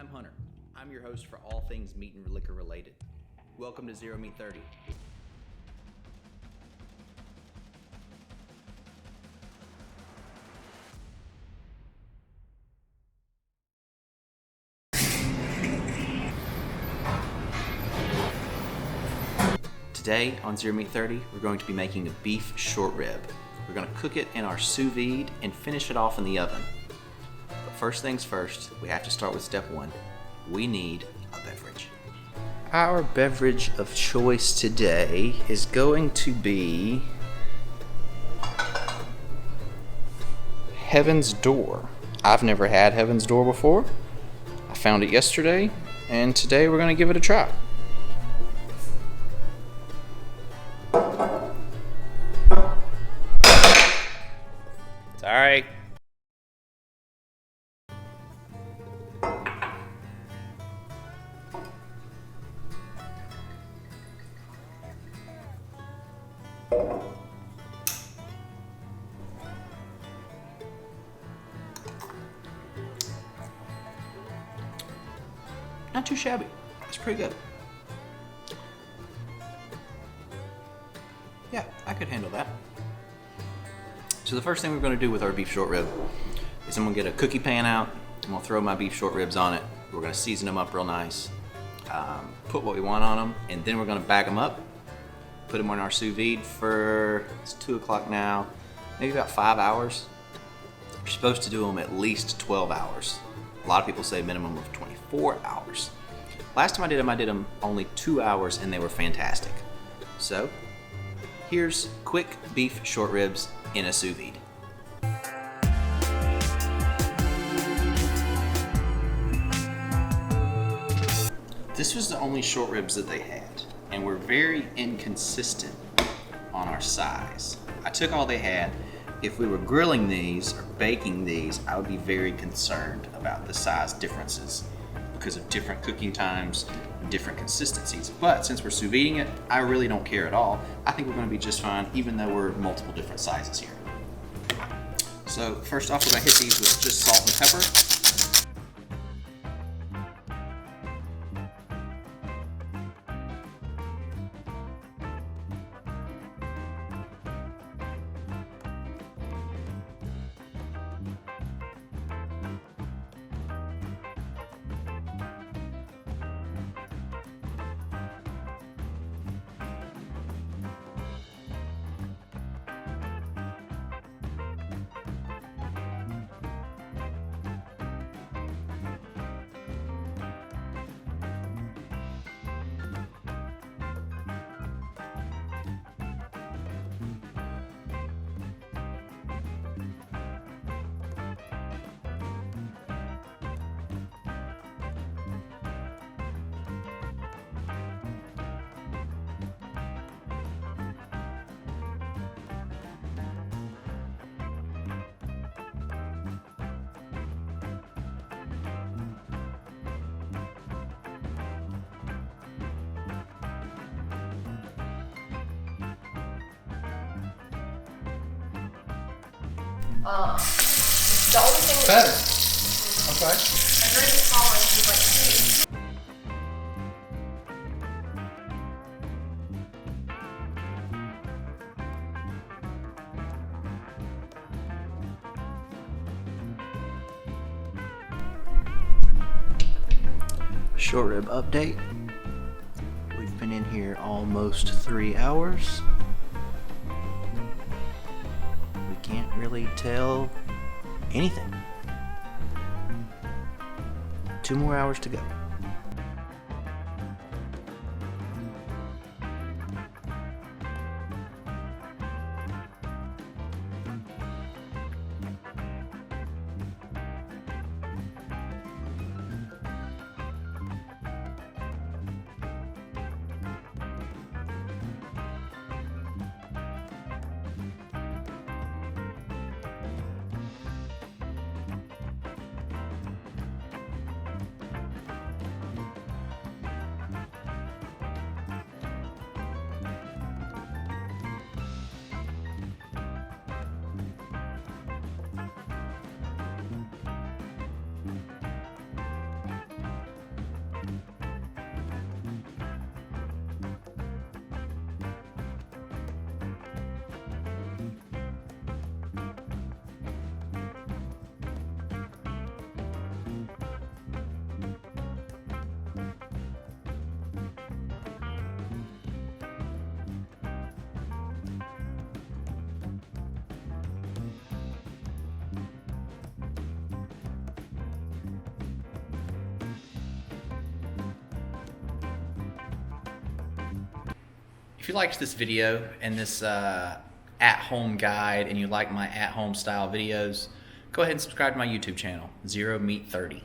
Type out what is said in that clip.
I'm Hunter. I'm your host for all things meat and liquor related. Welcome to Zero Meat 30. Today on Zero Meat 30, we're going to be making a beef short rib. We're going to cook it in our sous vide and finish it off in the oven. But first things first, we have to start with step one. We need a beverage. Our beverage of choice today is going to be Heaven's Door. I've never had Heaven's Door before. I found it yesterday, and today we're going to give it a try. Sorry. Not too shabby. It's pretty good. Yeah, I could handle that. So the first thing we're going to do with our beef short rib is I'm going to get a cookie pan out. I'm going to throw my beef short ribs on it. We're going to season them up real nice. Put what we want on them, and then we're going to bag them up. Put them on our sous vide for, it's 2 o'clock now, maybe about 5 hours. You're supposed to do them at least 12 hours. A lot of people say minimum of 24 hours. Last time I did them only 2 hours, and they were fantastic. So here's quick beef short ribs in a sous vide. This was the only short ribs that they had, and we're very inconsistent on our size. I took all they had. If we were grilling these or baking these, I would be very concerned about the size differences because of different cooking times and different consistencies. But since we're sous videing it, I really don't care at all. I think we're going to be just fine, even though we're multiple different sizes here. So first off, we're going to hit these with just salt and pepper. The only thing Better. that Okay. I drink college is like tea. Short rib update. We've been in here almost 3 hours. We can't really tell anything. 2 more hours to go. If you liked this video and this at-home guide and you like my at-home style videos, go ahead and subscribe to my YouTube channel, Zero Meat 30.